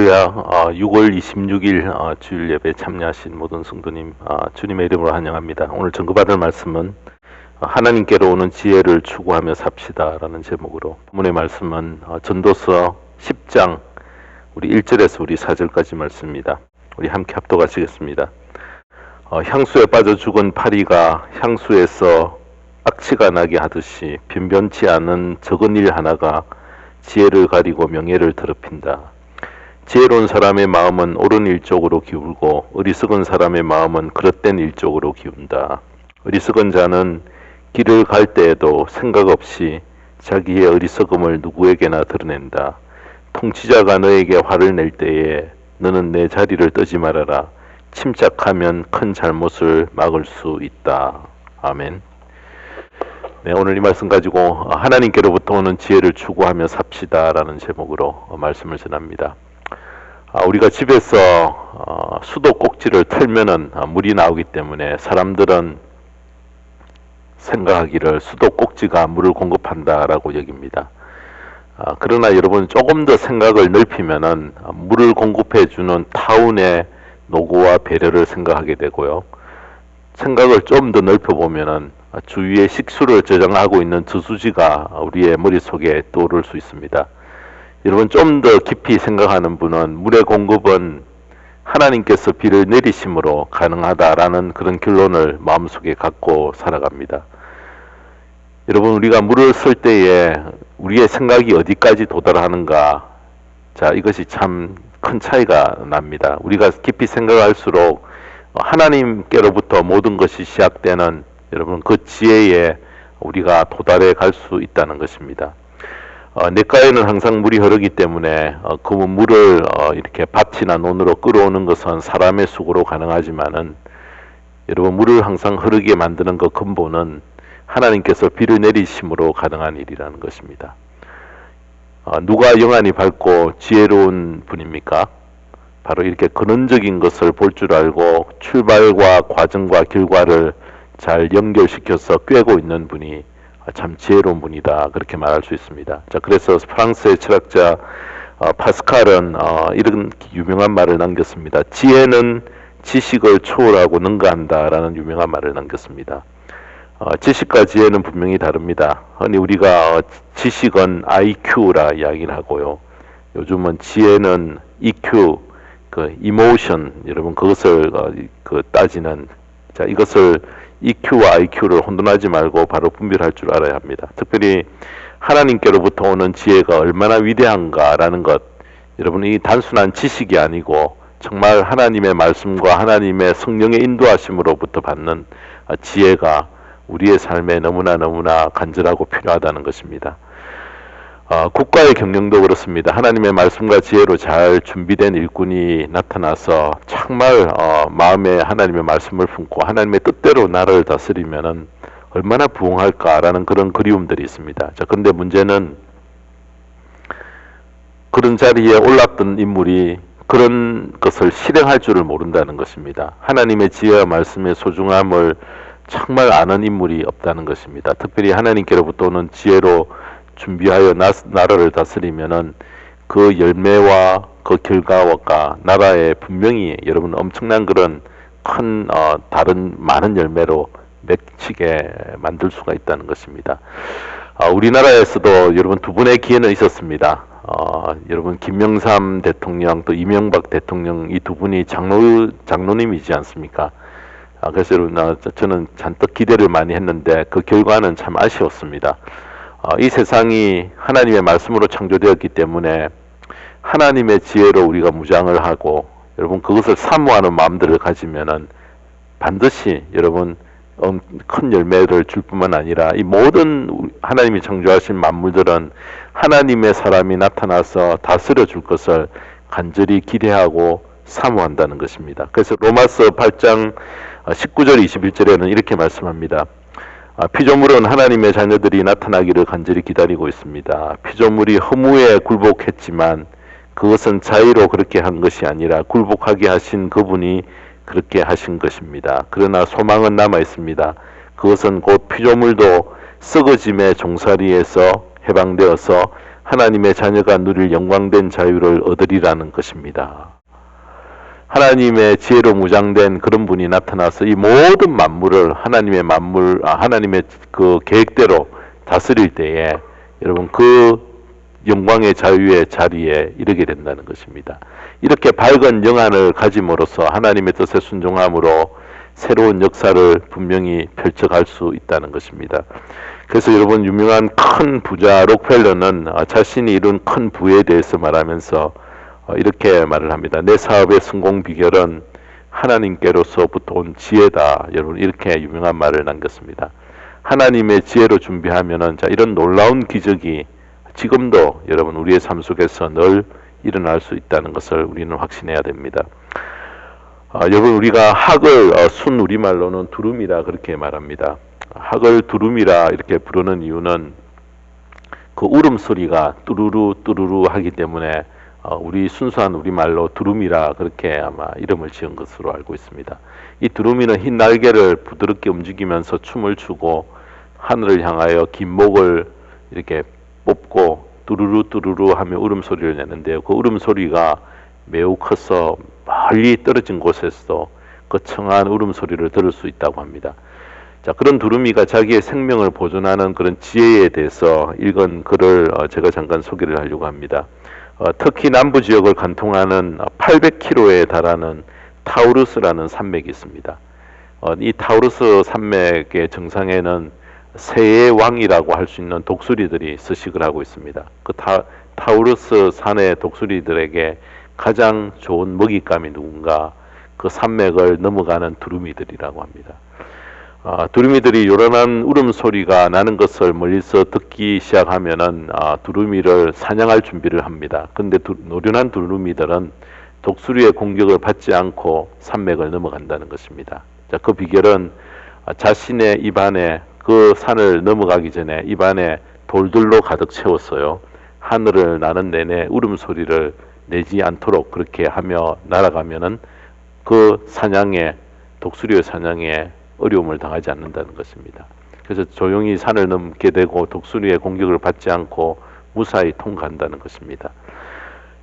할렐루야. 6월 26일 주일 예배 참여하신 모든 성도님 주님의 이름으로 환영합니다. 오늘 전거받을 말씀은 하나님께로 오는 지혜를 추구하며 삽시다 라는 제목으로, 본문의 말씀은 전도서 10장 우리 1절에서 우리 4절까지 말씀입니다. 우리 함께 합독하시겠습니다. 향수에 빠져 죽은 파리가 향수에서 악취가 나게 하듯이 변변치 않은 적은 일 하나가 지혜를 가리고 명예를 더럽힌다. 지혜로운 사람의 마음은 옳은 일 쪽으로 기울고 어리석은 사람의 마음은 그릇된 일 쪽으로 기운다. 어리석은 자는 길을 갈 때에도 생각 없이 자기의 어리석음을 누구에게나 드러낸다. 통치자가 너에게 화를 낼 때에 너는 내 자리를 뜨지 말아라. 침착하면 큰 잘못을 막을 수 있다. 아멘. 네, 오늘 이 말씀 가지고 하나님께로부터 오는 지혜를 추구하며 삽시다 라는 제목으로 말씀을 전합니다. 우리가 집에서 수도꼭지를 틀면은 물이 나오기 때문에 사람들은 생각하기를 수도꼭지가 물을 공급한다라고 여깁니다. 그러나 여러분, 조금 더 생각을 넓히면은 물을 공급해주는 타운의 노고와 배려를 생각하게 되고요. 생각을 좀 더 넓혀보면은 주위에 식수를 저장하고 있는 저수지가 우리의 머릿속에 떠오를 수 있습니다. 여러분, 좀 더 깊이 생각하는 분은 물의 공급은 하나님께서 비를 내리심으로 가능하다라는 그런 결론을 마음속에 갖고 살아갑니다. 여러분, 우리가 물을 쓸 때에 우리의 생각이 어디까지 도달하는가, 자, 이것이 참 큰 차이가 납니다. 우리가 깊이 생각할수록 하나님께로부터 모든 것이 시작되는, 여러분, 그 지혜에 우리가 도달해 갈 수 있다는 것입니다. 냇가에는 항상 물이 흐르기 때문에 그 물을 이렇게 밭이나 논으로 끌어오는 것은 사람의 수고로 가능하지만은, 여러분, 물을 항상 흐르게 만드는 그 근본은 하나님께서 비를 내리심으로 가능한 일이라는 것입니다. 누가 영안이 밝고 지혜로운 분입니까? 바로 이렇게 근원적인 것을 볼 줄 알고 출발과 과정과 결과를 잘 연결시켜서 꿰고 있는 분이 참 지혜로운 분이다, 그렇게 말할 수 있습니다. 자, 그래서 프랑스의 철학자 파스칼은 이런 유명한 말을 남겼습니다. 지혜는 지식을 초월하고 능가한다 라는 유명한 말을 남겼습니다. 지식과 지혜는 분명히 다릅니다. 흔히 우리가 지식은 IQ라 이야기를 하고요. 요즘은 지혜는 EQ, 그 이모션, 여러분, 그것을 따지는, 자, 이것을 EQ와 IQ를 혼돈하지 말고 바로 분별할 줄 알아야 합니다. 특별히 하나님께로부터 오는 지혜가 얼마나 위대한가라는 것, 여러분, 이 단순한 지식이 아니고 정말 하나님의 말씀과 하나님의 성령의 인도하심으로부터 받는 지혜가 우리의 삶에 너무나 간절하고 필요하다는 것입니다. 국가의 경영도 그렇습니다. 하나님의 말씀과 지혜로 잘 준비된 일꾼이 나타나서 정말 마음에 하나님의 말씀을 품고 하나님의 뜻대로 나라를 다스리면은 얼마나 부흥할까라는 그런 그리움들이 있습니다. 자, 근데 문제는 그런 자리에 올랐던 인물이 그런 것을 실행할 줄을 모른다는 것입니다. 하나님의 지혜와 말씀의 소중함을 정말 아는 인물이 없다는 것입니다. 특별히 하나님께로부터 오는 지혜로 준비하여 나라를 다스리면은 그 열매와 그 결과가 나라에 분명히, 여러분, 엄청난 그런 큰 다른 많은 열매로 맺히게 만들 수가 있다는 것입니다. 우리나라에서도 여러분 두 분의 기회는 있었습니다. 여러분, 김영삼 대통령 또 이명박 대통령, 이 두 분이 장로님이지 않습니까? 그래서 여러분, 저는 잔뜩 기대를 많이 했는데 그 결과는 참 아쉬웠습니다. 이 세상이 하나님의 말씀으로 창조되었기 때문에 하나님의 지혜로 우리가 무장을 하고, 여러분, 그것을 사모하는 마음들을 가지면은 반드시, 여러분, 큰 열매를 줄 뿐만 아니라 이 모든 하나님이 창조하신 만물들은 하나님의 사람이 나타나서 다스려 줄 것을 간절히 기대하고 사모한다는 것입니다. 그래서 로마서 8장 19절 21절에는 이렇게 말씀합니다. 피조물은 하나님의 자녀들이 나타나기를 간절히 기다리고 있습니다. 피조물이 허무에 굴복했지만 그것은 자의로 그렇게 한 것이 아니라 굴복하게 하신 그분이 그렇게 하신 것입니다. 그러나 소망은 남아 있습니다. 그것은 곧 피조물도 썩어짐의 종살이에서 해방되어서 하나님의 자녀가 누릴 영광된 자유를 얻으리라는 것입니다. 하나님의 지혜로 무장된 그런 분이 나타나서 이 모든 만물을 하나님의 그 계획대로 다스릴 때에 여러분 그 영광의 자유의 자리에 이르게 된다는 것입니다. 이렇게 밝은 영안을 가짐으로써 하나님의 뜻에 순종함으로 새로운 역사를 분명히 펼쳐갈 수 있다는 것입니다. 그래서 여러분 유명한 큰 부자 록펠러는 자신이 이룬 큰 부에 대해서 말하면서 이렇게 말을 합니다. 내 사업의 성공 비결은 하나님께로서부터 온 지혜다. 여러분 이렇게 유명한 말을 남겼습니다. 하나님의 지혜로 준비하면은 이런 놀라운 기적이 지금도 여러분 우리의 삶 속에서 늘 일어날 수 있다는 것을 우리는 확신해야 됩니다. 여러분 우리가 학을 순 우리말로는 두루미라 그렇게 말합니다. 학을 두루미라 이렇게 부르는 이유는 그 울음소리가 뚜루루 뚜루루 하기 때문에 우리 순수한 우리말로 두루미라 그렇게 아마 이름을 지은 것으로 알고 있습니다. 이 두루미는 흰 날개를 부드럽게 움직이면서 춤을 추고 하늘을 향하여 긴 목을 이렇게 뽑고 뚜루루 뚜루루 하며 울음소리를 내는데요. 그 울음소리가 매우 커서 멀리 떨어진 곳에서도 그 청아한 울음소리를 들을 수 있다고 합니다. 자, 그런 두루미가 자기의 생명을 보존하는 그런 지혜에 대해서 읽은 글을 제가 잠깐 소개를 하려고 합니다. 터키 남부 지역을 관통하는 800km에 달하는 타우루스라는 산맥이 있습니다. 이 타우루스 산맥의 정상에는 새의 왕이라고 할 수 있는 독수리들이 서식을 하고 있습니다. 그 타우루스 산의 독수리들에게 가장 좋은 먹잇감이 누군가 그 산맥을 넘어가는 두루미들이라고 합니다. 두루미들이 요란한 울음소리가 나는 것을 멀리서 듣기 시작하면은 두루미를 사냥할 준비를 합니다. 근데 노련한 두루미들은 독수리의 공격을 받지 않고 산맥을 넘어간다는 것입니다. 자, 그 비결은 자신의 입안에 그 산을 넘어가기 전에 입안에 돌들로 가득 채웠어요. 하늘을 나는 내내 울음소리를 내지 않도록 그렇게 하며 날아가면은 그 독수리의 사냥에 어려움을 당하지 않는다는 것입니다. 그래서 조용히 산을 넘게 되고 독수리의 공격을 받지 않고 무사히 통과한다는 것입니다.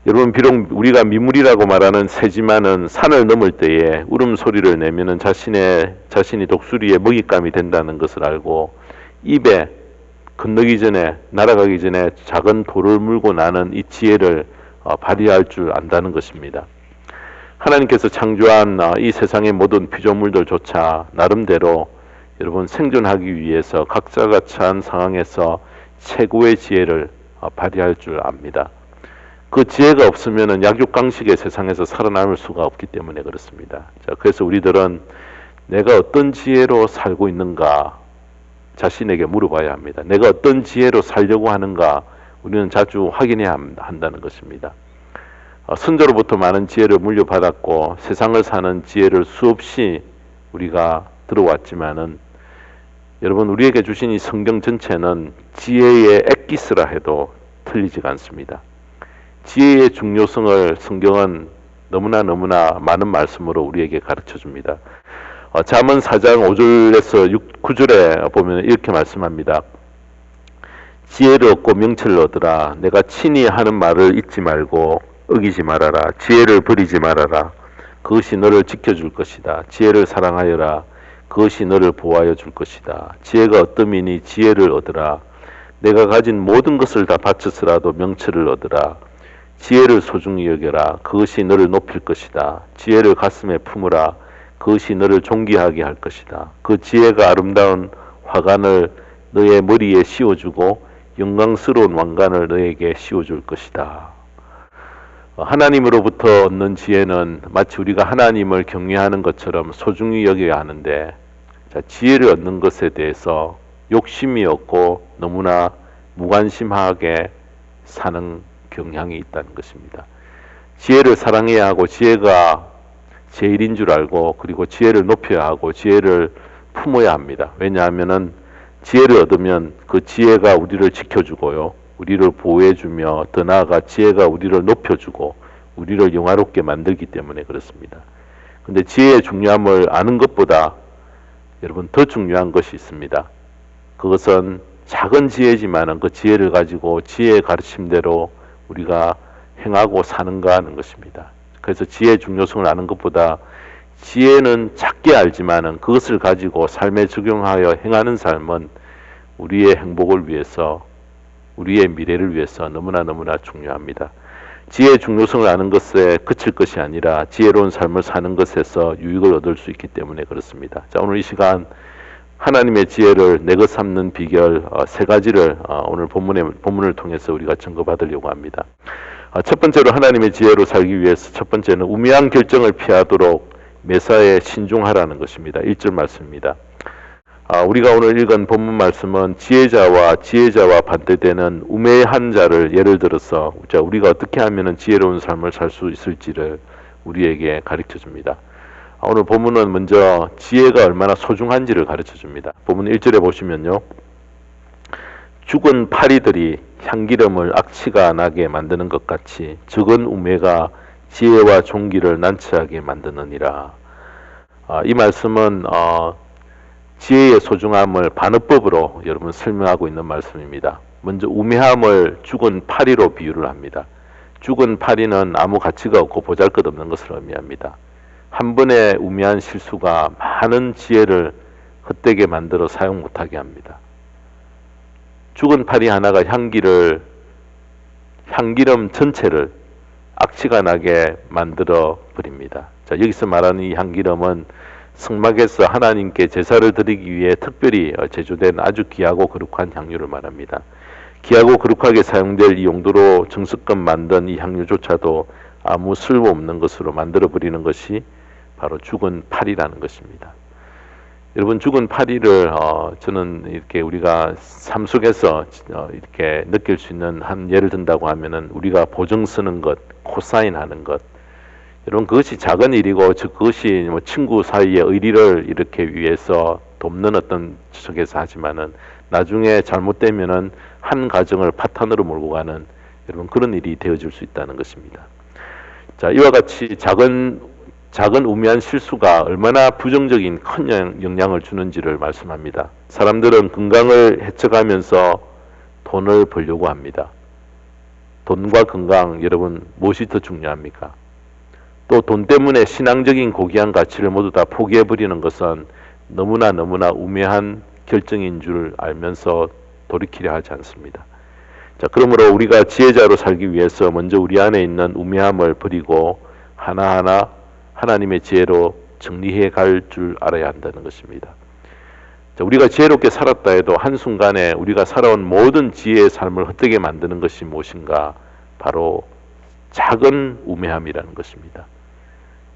여러분 비록 우리가 미물이라고 말하는 새지만은 산을 넘을 때에 울음소리를 내면은 자신이 독수리의 먹잇감이 된다는 것을 알고 입에 건너기 전에 날아가기 전에 작은 돌을 물고 나는 이 지혜를 발휘할 줄 안다는 것입니다. 하나님께서 창조한 이 세상의 모든 피조물들조차 나름대로 여러분 생존하기 위해서 각자가 처한 상황에서 최고의 지혜를 발휘할 줄 압니다. 그 지혜가 없으면 약육강식의 세상에서 살아남을 수가 없기 때문에 그렇습니다. 자, 그래서 우리들은 내가 어떤 지혜로 살고 있는가 자신에게 물어봐야 합니다. 내가 어떤 지혜로 살려고 하는가 우리는 자주 확인해야 한다는 것입니다. 선조로부터 많은 지혜를 물려받았고 세상을 사는 지혜를 수없이 우리가 들어왔지만은 여러분 우리에게 주신 이 성경 전체는 지혜의 엑기스라 해도 틀리지가 않습니다. 지혜의 중요성을 성경은 너무나 많은 말씀으로 우리에게 가르쳐 줍니다. 잠언 4장 5절에서 9절에 보면 이렇게 말씀합니다. 지혜를 얻고 명철을 얻으라. 내가 친히 하는 말을 잊지 말고 어기지 말아라. 지혜를 버리지 말아라. 그것이 너를 지켜줄 것이다. 지혜를 사랑하여라. 그것이 너를 보호하여 줄 것이다. 지혜가 어떠미니 지혜를 얻으라. 내가 가진 모든 것을 다 바쳐서라도 명철을 얻으라. 지혜를 소중히 여겨라. 그것이 너를 높일 것이다. 지혜를 가슴에 품으라. 그것이 너를 존귀하게 할 것이다. 그 지혜가 아름다운 화관을 너의 머리에 씌워주고 영광스러운 왕관을 너에게 씌워줄 것이다. 하나님으로부터 얻는 지혜는 마치 우리가 하나님을 경외하는 것처럼 소중히 여겨야 하는데 지혜를 얻는 것에 대해서 욕심이 없고 너무나 무관심하게 사는 경향이 있다는 것입니다. 지혜를 사랑해야 하고 지혜가 제일인 줄 알고 그리고 지혜를 높여야 하고 지혜를 품어야 합니다. 왜냐하면은 지혜를 얻으면 그 지혜가 우리를 지켜주고요. 우리를 보호해주며 더 나아가 지혜가 우리를 높여주고 우리를 영화롭게 만들기 때문에 그렇습니다. 근데 지혜의 중요함을 아는 것보다 여러분 더 중요한 것이 있습니다. 그것은 작은 지혜지만은 그 지혜를 가지고 지혜의 가르침대로 우리가 행하고 사는가 하는 것입니다. 그래서 지혜의 중요성을 아는 것보다 지혜는 작게 알지만은 그것을 가지고 삶에 적용하여 행하는 삶은 우리의 행복을 위해서, 우리의 미래를 위해서 너무나 중요합니다. 지혜의 중요성을 아는 것에 그칠 것이 아니라 지혜로운 삶을 사는 것에서 유익을 얻을 수 있기 때문에 그렇습니다. 자, 오늘 이 시간 하나님의 지혜를 내것 삼는 비결 세 가지를 오늘 본문을 통해서 우리가 증거받으려고 합니다. 첫 번째로 하나님의 지혜로 살기 위해서 첫 번째는 우매한 결정을 피하도록 매사에 신중하라는 것입니다. 1절 말씀입니다. 우리가 오늘 읽은 본문 말씀은 지혜자와 반대되는 우매한 자를 예를 들어서 우리가 어떻게 하면 지혜로운 삶을 살 수 있을지를 우리에게 가르쳐 줍니다. 오늘 본문은 먼저 지혜가 얼마나 소중한지를 가르쳐 줍니다. 본문 1절에 보시면요. 죽은 파리들이 향기름을 악취가 나게 만드는 것 같이 적은 우매가 지혜와 존귀를 난처하게 만드느니라. 이 말씀은 지혜의 소중함을 반어법으로 여러분 설명하고 있는 말씀입니다. 먼저 우매함을 죽은 파리로 비유를 합니다. 죽은 파리는 아무 가치가 없고 보잘것없는 것을 의미합니다. 한 번의 우매한 실수가 많은 지혜를 헛되게 만들어 사용 못하게 합니다. 죽은 파리 하나가 향기름 전체를 악취가 나게 만들어 버립니다. 자, 여기서 말하는 이 향기름은 성막에서 하나님께 제사를 드리기 위해 특별히 제조된 아주 귀하고 거룩한 향유를 말합니다. 귀하고 거룩하게 사용될 이 용도로 정성껏 만든 이 향유조차도 아무 쓸모없는 것으로 만들어 버리는 것이 바로 죽은 파리라는 것입니다. 여러분, 죽은 파리를 저는 이렇게 우리가 삶 속에서 이렇게 느낄 수 있는 한 예를 든다고 하면은 우리가 보증 쓰는 것, 코사인 하는 것, 여러분 그것이 작은 일이고 그것이 뭐 친구 사이의 의리를 이렇게 위해서 돕는 어떤 속에서 하지만은 나중에 잘못되면은 한 가정을 파탄으로 몰고 가는 여러분 그런 일이 되어질 수 있다는 것입니다. 자, 이와 같이 작은 우매한 실수가 얼마나 부정적인 큰 영향을 주는지를 말씀합니다. 사람들은 건강을 해쳐가면서 돈을 벌려고 합니다. 돈과 건강, 여러분 무엇이 더 중요합니까? 또 돈 때문에 신앙적인 고귀한 가치를 모두 다 포기해버리는 것은 너무나 우매한 결정인 줄 알면서 돌이키려 하지 않습니다. 자, 그러므로 우리가 지혜자로 살기 위해서 먼저 우리 안에 있는 우매함을 버리고 하나하나 하나님의 지혜로 정리해 갈 줄 알아야 한다는 것입니다. 자, 우리가 지혜롭게 살았다 해도 한순간에 우리가 살아온 모든 지혜의 삶을 헛되게 만드는 것이 무엇인가? 바로 작은 우매함이라는 것입니다.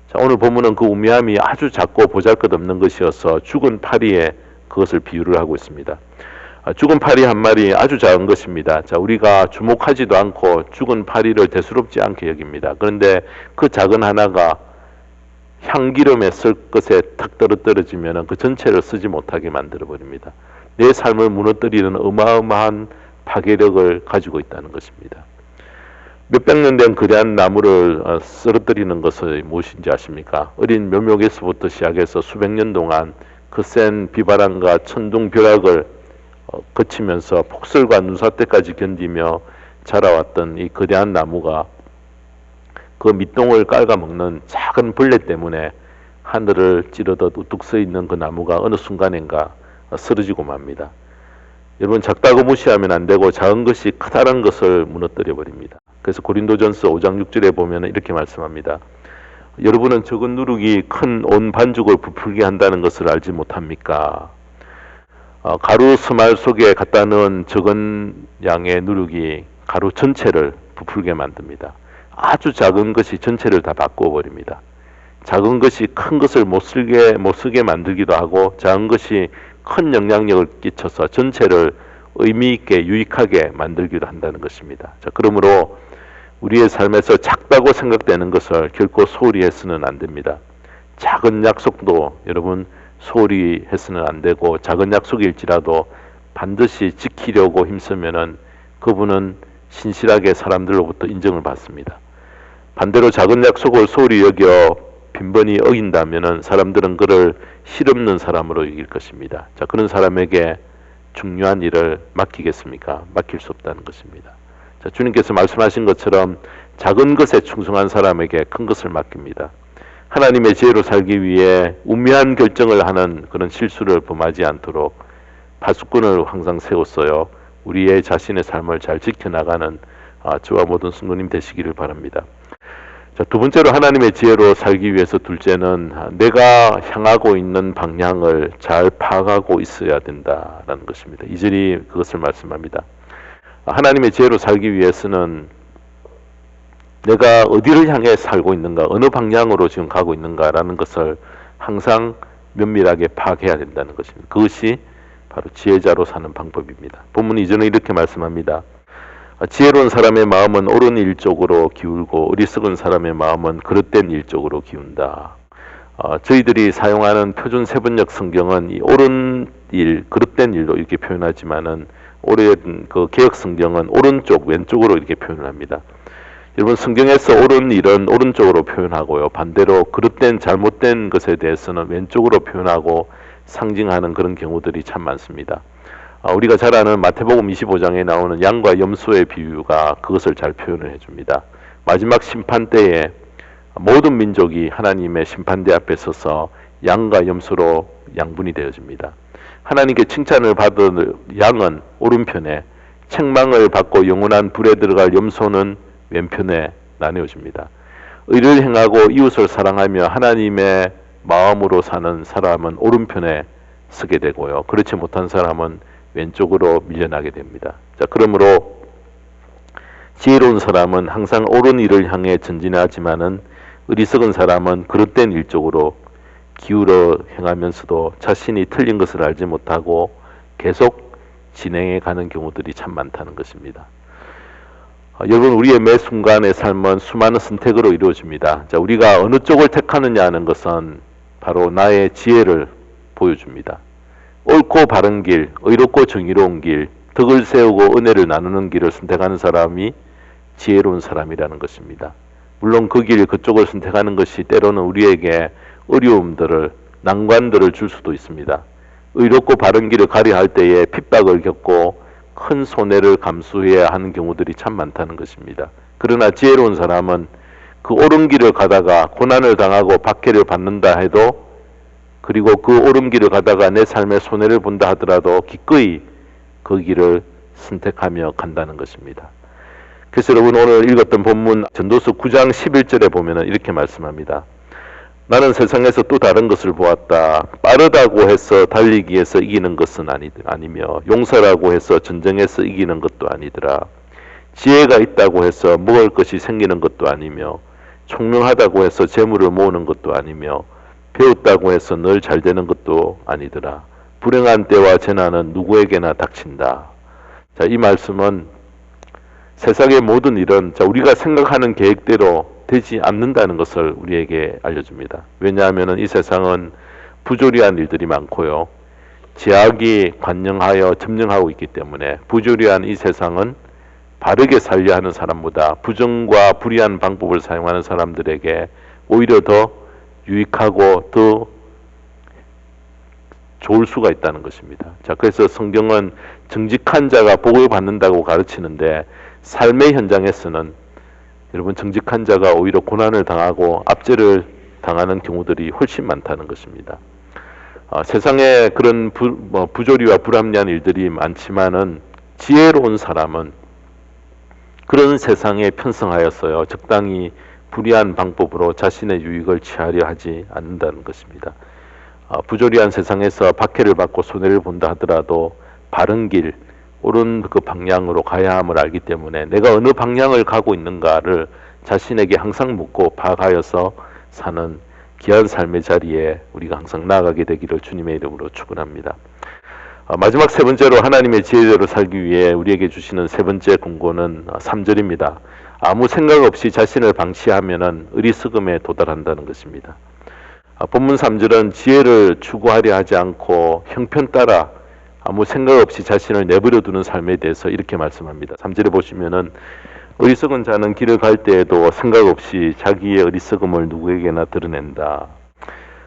자, 오늘 본문은 그 우매함이 아주 작고 보잘것없는 것이어서 죽은 파리에 그것을 비유를 하고 있습니다. 죽은 파리 한 마리 아주 작은 것입니다. 자, 우리가 주목하지도 않고 죽은 파리를 대수롭지 않게 여깁니다. 그런데 그 작은 하나가 향기름에 쓸 것에 탁 떨어지면 그 전체를 쓰지 못하게 만들어 버립니다. 내 삶을 무너뜨리는 어마어마한 파괴력을 가지고 있다는 것입니다. 몇백 년 된 거대한 나무를 쓰러뜨리는 것이 무엇인지 아십니까? 어린 묘목에서부터 시작해서 수백 년 동안 그 센 비바람과 천둥 벼락을 거치면서 폭설과 눈사태까지 견디며 자라왔던 이 거대한 나무가 그 밑동을 깔아먹는 작은 벌레 때문에 하늘을 찌르듯 우뚝 서 있는 그 나무가 어느 순간인가 쓰러지고 맙니다. 여러분, 작다고 무시하면 안 되고 작은 것이 커다란 것을 무너뜨려 버립니다. 그래서 고린도전서 5장 6절에 보면 이렇게 말씀합니다. 여러분은 적은 누룩이 큰 온 반죽을 부풀게 한다는 것을 알지 못합니까? 가루 스말 속에 갖다 넣은 적은 양의 누룩이 가루 전체를 부풀게 만듭니다. 아주 작은 것이 전체를 다 바꾸어 버립니다. 작은 것이 큰 것을 못 쓰게 만들기도 하고 작은 것이 큰 영향력을 끼쳐서 전체를 의미 있게 유익하게 만들기도 한다는 것입니다. 자, 그러므로 우리의 삶에서 작다고 생각되는 것을 결코 소홀히 해서는 안 됩니다. 작은 약속도 여러분 소홀히 해서는 안 되고 작은 약속일지라도 반드시 지키려고 힘쓰면은 그분은 신실하게 사람들로부터 인정을 받습니다. 반대로 작은 약속을 소홀히 여겨 빈번히 어긴다면은 사람들은 그를 실없는 사람으로 여길 것입니다. 자, 그런 사람에게 중요한 일을 맡기겠습니까? 맡길 수 없다는 것입니다. 자, 주님께서 말씀하신 것처럼 작은 것에 충성한 사람에게 큰 것을 맡깁니다. 하나님의 지혜로 살기 위해 우매한 결정을 하는 그런 실수를 범하지 않도록 파수꾼을 항상 세웠어요. 우리의 자신의 삶을 잘 지켜나가는 저와 모든 성도님 되시기를 바랍니다. 자, 두 번째로 하나님의 지혜로 살기 위해서 둘째는 내가 향하고 있는 방향을 잘 파악하고 있어야 된다라는 것입니다. 2절이 그것을 말씀합니다. 하나님의 지혜로 살기 위해서는 내가 어디를 향해 살고 있는가, 어느 방향으로 지금 가고 있는가라는 것을 항상 면밀하게 파악해야 된다는 것입니다. 그것이 바로 지혜자로 사는 방법입니다. 본문 2절은 이렇게 말씀합니다. 지혜로운 사람의 마음은 옳은 일 쪽으로 기울고 어리석은 사람의 마음은 그릇된 일 쪽으로 기운다. 저희들이 사용하는 표준 세번역 성경은 이 옳은 일, 그릇된 일로 이렇게 표현하지만은 오랜 그 개혁 성경은 오른쪽, 왼쪽으로 이렇게 표현을 합니다. 여러분, 성경에서 옳은 일은 오른쪽으로 표현하고요. 반대로 그릇된 잘못된 것에 대해서는 왼쪽으로 표현하고 상징하는 그런 경우들이 참 많습니다. 우리가 잘 아는 마태복음 25장에 나오는 양과 염소의 비유가 그것을 잘 표현을 해줍니다. 마지막 심판 때에 모든 민족이 하나님의 심판대 앞에 서서 양과 염소로 양분이 되어집니다. 하나님께 칭찬을 받은 양은 오른편에, 책망을 받고 영원한 불에 들어갈 염소는 왼편에 나뉘어집니다. 의를 행하고 이웃을 사랑하며 하나님의 마음으로 사는 사람은 오른편에 서게 되고요. 그렇지 못한 사람은 왼쪽으로 밀려나게 됩니다. 자, 그러므로 지혜로운 사람은 항상 옳은 일을 향해 전진하지만은 어리석은 사람은 그릇된 일 쪽으로 기울어 행하면서도 자신이 틀린 것을 알지 못하고 계속 진행해 가는 경우들이 참 많다는 것입니다. 여러분, 우리의 매 순간의 삶은 수많은 선택으로 이루어집니다. 자, 우리가 어느 쪽을 택하느냐 하는 것은 바로 나의 지혜를 보여줍니다. 옳고 바른 길, 의롭고 정의로운 길, 덕을 세우고 은혜를 나누는 길을 선택하는 사람이 지혜로운 사람이라는 것입니다. 물론 그 길, 그쪽을 선택하는 것이 때로는 우리에게 어려움들을, 난관들을 줄 수도 있습니다. 의롭고 바른 길을 가려 할 때에 핍박을 겪고 큰 손해를 감수해야 하는 경우들이 참 많다는 것입니다. 그러나 지혜로운 사람은 그 옳은 길을 가다가 고난을 당하고 박해를 받는다 해도, 그리고 그 옳은 길을 가다가 내 삶에 손해를 본다 하더라도 기꺼이 그 길을 선택하며 간다는 것입니다. 그래서 여러분, 오늘 읽었던 본문 전도서 9장 11절에 보면 이렇게 말씀합니다. 나는 세상에서 또 다른 것을 보았다. 빠르다고 해서 달리기에서 이기는 것은 아니며 용사라고 해서 전쟁에서 이기는 것도 아니더라. 지혜가 있다고 해서 먹을 것이 생기는 것도 아니며 총명하다고 해서 재물을 모으는 것도 아니며 배웠다고 해서 늘 잘 되는 것도 아니더라. 불행한 때와 재난은 누구에게나 닥친다. 자, 이 말씀은 세상의 모든 일은 우리가 생각하는 계획대로 되지 않는다는 것을 우리에게 알려줍니다. 왜냐하면 이 세상은 부조리한 일들이 많고요. 제약이 관영하여 점령하고 있기 때문에 부조리한 이 세상은 바르게 살려 하는 사람보다 부정과 불의한 방법을 사용하는 사람들에게 오히려 더 유익하고 더 좋을 수가 있다는 것입니다. 자, 그래서 성경은 정직한 자가 복을 받는다고 가르치는데 삶의 현장에서는 여러분, 정직한 자가 오히려 고난을 당하고 압제를 당하는 경우들이 훨씬 많다는 것입니다. 세상에 그런 부조리와 불합리한 일들이 많지만은 지혜로운 사람은 그런 세상에 편성하였어요. 적당히 불의한 방법으로 자신의 유익을 취하려 하지 않는다는 것입니다. 부조리한 세상에서 박해를 받고 손해를 본다 하더라도 바른 길, 옳은 그 방향으로 가야 함을 알기 때문에 내가 어느 방향을 가고 있는가를 자신에게 항상 묻고 파악하여서 사는 귀한 삶의 자리에 우리가 항상 나아가게 되기를 주님의 이름으로 축원합니다. 마지막 세 번째로 하나님의 지혜대로 살기 위해 우리에게 주시는 세 번째 권고는 3절입니다. 아무 생각 없이 자신을 방치하면은 어리석음에 도달한다는 것입니다. 본문 3절은 지혜를 추구하려 하지 않고 형편 따라 아무 생각 없이 자신을 내버려 두는 삶에 대해서 이렇게 말씀합니다. 3절에 보시면은 어리석은 자는 길을 갈 때에도 생각 없이 자기의 어리석음을 누구에게나 드러낸다.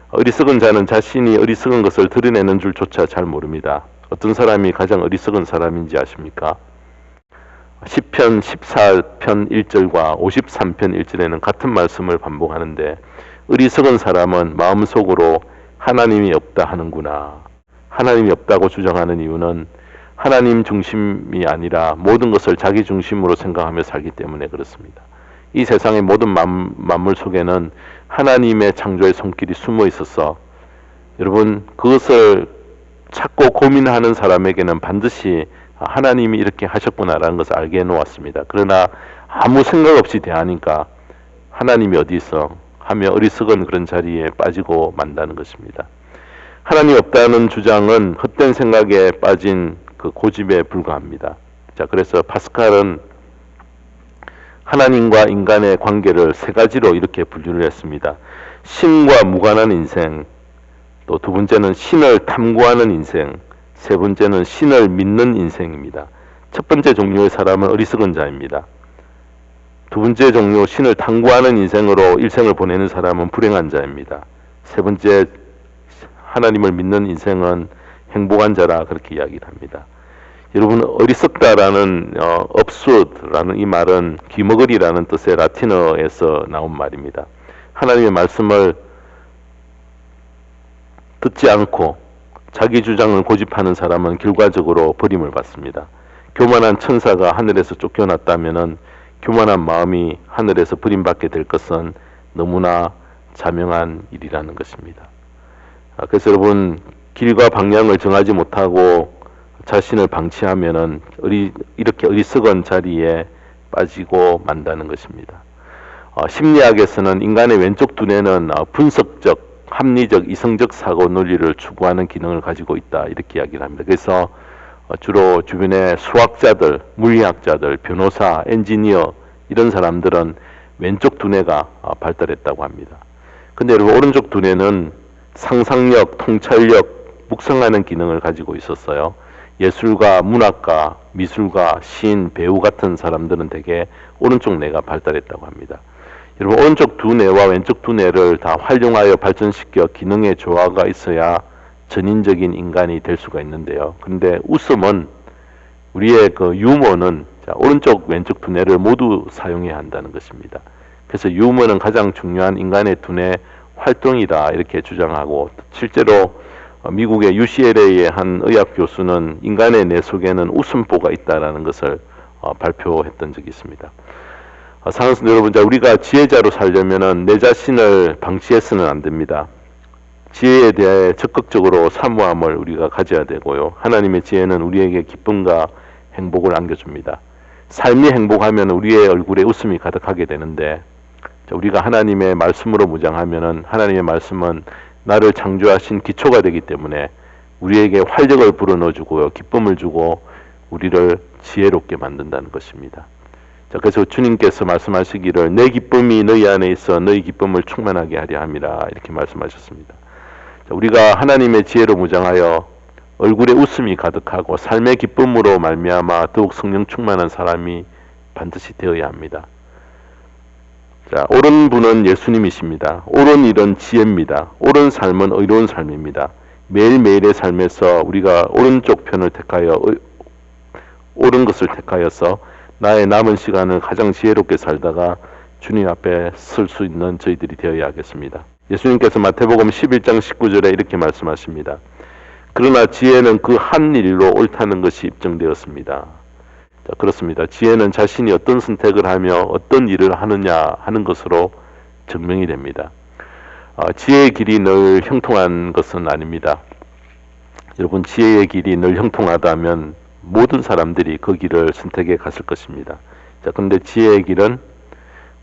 어리석은 자는 자신이 어리석은 것을 드러내는 줄조차 잘 모릅니다. 어떤 사람이 가장 어리석은 사람인지 아십니까? 시편 14편 1절과 53편 1절에는 같은 말씀을 반복하는데, 어리석은 사람은 마음속으로 하나님이 없다 하는구나. 하나님이 없다고 주장하는 이유는 하나님 중심이 아니라 모든 것을 자기 중심으로 생각하며 살기 때문에 그렇습니다. 이 세상의 모든 만물 속에는 하나님의 창조의 손길이 숨어 있어서, 여러분, 그것을 찾고 고민하는 사람에게는 반드시 하나님이 이렇게 하셨구나라는 것을 알게 해놓았습니다. 그러나 아무 생각 없이 대하니까 하나님이 어디 있어 하며 어리석은 그런 자리에 빠지고 만다는 것입니다. 하나님이 없다는 주장은 헛된 생각에 빠진 그 고집에 불과합니다. 자, 그래서 파스칼은 하나님과 인간의 관계를 세 가지로 이렇게 분류를 했습니다. 신과 무관한 인생, 또 두 번째는 신을 탐구하는 인생, 세 번째는 신을 믿는 인생입니다. 첫 번째 종류의 사람은 어리석은 자입니다. 두 번째 종류, 신을 탐구하는 인생으로 일생을 보내는 사람은 불행한 자입니다. 세 번째, 하나님을 믿는 인생은 행복한 자라, 그렇게 이야기를 합니다. 여러분, 어리석다라는 absurd라는 이 말은 귀머거리라는 뜻의 라틴어에서 나온 말입니다. 하나님의 말씀을 듣지 않고 자기 주장을 고집하는 사람은 결과적으로 버림을 받습니다. 교만한 천사가 하늘에서 쫓겨났다면은 교만한 마음이 하늘에서 버림받게 될 것은 너무나 자명한 일이라는 것입니다. 그래서 여러분, 길과 방향을 정하지 못하고 자신을 방치하면은 이렇게 어리석은 자리에 빠지고 만다는 것입니다. 심리학에서는 인간의 왼쪽 두뇌는 분석적, 합리적, 이성적 사고 논리를 추구하는 기능을 가지고 있다, 이렇게 이야기를 합니다. 그래서 주로 주변의 수학자들, 물리학자들, 변호사, 엔지니어 이런 사람들은 왼쪽 두뇌가 발달했다고 합니다. 근데 여러분, 오른쪽 두뇌는 상상력, 통찰력, 묵상하는 기능을 가지고 있었어요. 예술가, 문학가, 미술가, 시인, 배우 같은 사람들은 대개 오른쪽 뇌가 발달했다고 합니다. 여러분, 오른쪽 두뇌와 왼쪽 두뇌를 다 활용하여 발전시켜 기능의 조화가 있어야 전인적인 인간이 될 수가 있는데요. 그런데 웃음은, 우리의 그 유머는 오른쪽 왼쪽 두뇌를 모두 사용해야 한다는 것입니다. 그래서 유머는 가장 중요한 인간의 두뇌 활동이다, 이렇게 주장하고, 실제로 미국의 UCLA의 한 의학 교수는 인간의 뇌 속에는 웃음보가 있다라는 것을 발표했던 적이 있습니다. 사랑하는 여러분, 우리가 지혜자로 살려면은 내 자신을 방치해서는 안 됩니다. 지혜에 대해 적극적으로 사모함을 우리가 가져야 되고요. 하나님의 지혜는 우리에게 기쁨과 행복을 안겨줍니다. 삶이 행복하면 우리의 얼굴에 웃음이 가득하게 되는데, 우리가 하나님의 말씀으로 무장하면은 하나님의 말씀은 나를 창조하신 기초가 되기 때문에 우리에게 활력을 불어넣어주고요, 기쁨을 주고 우리를 지혜롭게 만든다는 것입니다. 자, 그래서 주님께서 말씀하시기를 내 기쁨이 너희 안에 있어 너희 기쁨을 충만하게 하려 함이라, 이렇게 말씀하셨습니다. 자, 우리가 하나님의 지혜로 무장하여 얼굴에 웃음이 가득하고 삶의 기쁨으로 말미암아 더욱 성령 충만한 사람이 반드시 되어야 합니다. 자, 옳은 분은 예수님이십니다. 옳은 일은 지혜입니다. 옳은 삶은 의로운 삶입니다. 매일매일의 삶에서 우리가 오른쪽 편을 택하여 옳은 것을 택하여서 나의 남은 시간을 가장 지혜롭게 살다가 주님 앞에 설 수 있는 저희들이 되어야 하겠습니다. 예수님께서 마태복음 11장 19절에 이렇게 말씀하십니다. 그러나 지혜는 그 한 일로 옳다는 것이 입증되었습니다. 자, 그렇습니다. 지혜는 자신이 어떤 선택을 하며 어떤 일을 하느냐 하는 것으로 증명이 됩니다. 지혜의 길이 늘 형통한 것은 아닙니다. 여러분, 지혜의 길이 늘 형통하다면 모든 사람들이 그 길을 선택해 갔을 것입니다. 자, 그런데 지혜의 길은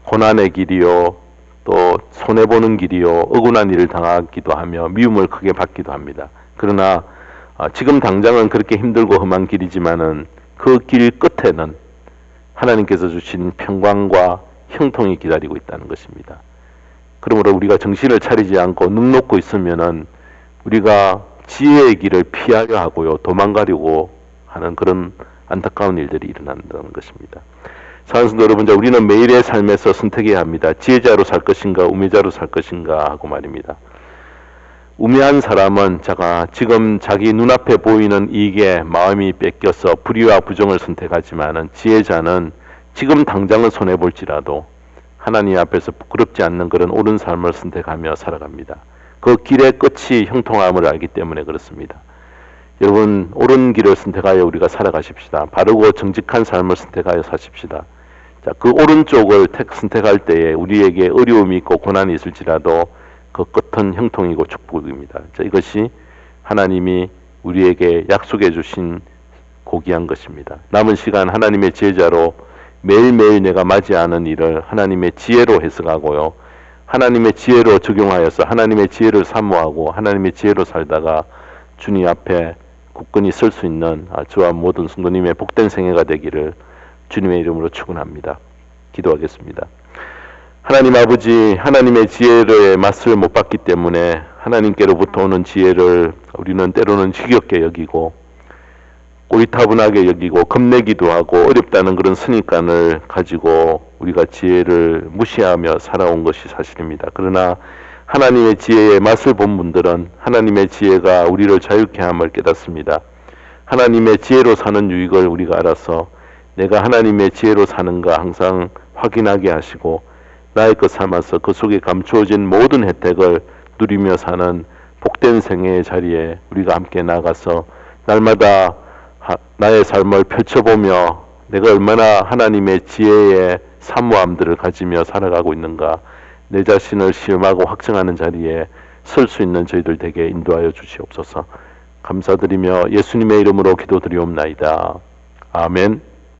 고난의 길이요, 또 손해보는 길이요, 억울한 일을 당하기도 하며 미움을 크게 받기도 합니다. 그러나 지금 당장은 그렇게 힘들고 험한 길이지만은 그 길 끝에는 하나님께서 주신 평강과 형통이 기다리고 있다는 것입니다. 그러므로 우리가 정신을 차리지 않고 눈 놓고 있으면은 우리가 지혜의 길을 피하려 하고요, 도망가려고 하는 그런 안타까운 일들이 일어난다는 것입니다. 사랑하는 여러분, 우리는 매일의 삶에서 선택해야 합니다. 지혜자로 살 것인가 우매자로 살 것인가 하고 말입니다. 우매한 사람은 지금 자기 눈앞에 보이는 이익에 마음이 뺏겨서 불의와 부정을 선택하지만은 지혜자는 지금 당장은 손해볼지라도 하나님 앞에서 부끄럽지 않는 그런 옳은 삶을 선택하며 살아갑니다. 그 길의 끝이 형통함을 알기 때문에 그렇습니다. 여러분, 옳은 길을 선택하여 우리가 살아가십시다. 바르고 정직한 삶을 선택하여 사십시다. 자, 그 오른쪽을 선택할 때에 우리에게 어려움이 있고 고난이 있을지라도 그 끝은 형통이고 축복입니다. 자, 이것이 하나님이 우리에게 약속해 주신 고귀한 것입니다. 남은 시간 하나님의 제자로 매일매일 내가 맞이하는 일을 하나님의 지혜로 해석하고요. 하나님의 지혜로 적용하여서 하나님의 지혜를 사모하고 하나님의 지혜로 살다가 주님 앞에 굳건히 설 수 있는 저와 모든 성도님의 복된 생애가 되기를 주님의 이름으로 축원합니다. 기도하겠습니다. 하나님 아버지, 하나님의 지혜의 맛을 못 봤기 때문에 하나님께로부터 오는 지혜를 우리는 때로는 지겹게 여기고 꼬리타분하게 여기고 겁내기도 하고 어렵다는 그런 선입관을 가지고 우리가 지혜를 무시하며 살아온 것이 사실입니다. 그러나 하나님의 지혜의 맛을 본 분들은 하나님의 지혜가 우리를 자유케 함을 깨닫습니다. 하나님의 지혜로 사는 유익을 우리가 알아서 내가 하나님의 지혜로 사는가 항상 확인하게 하시고 나의 것 삼아서 그 속에 감추어진 모든 혜택을 누리며 사는 복된 생애의 자리에 우리가 함께 나가서 날마다 나의 삶을 펼쳐보며 내가 얼마나 하나님의 지혜의 사모함들을 가지며 살아가고 있는가 내 자신을 시험하고 확증하는 자리에 설 수 있는 저희들 되게 인도하여 주시옵소서. 감사드리며 예수님의 이름으로 기도드리옵나이다. 아멘.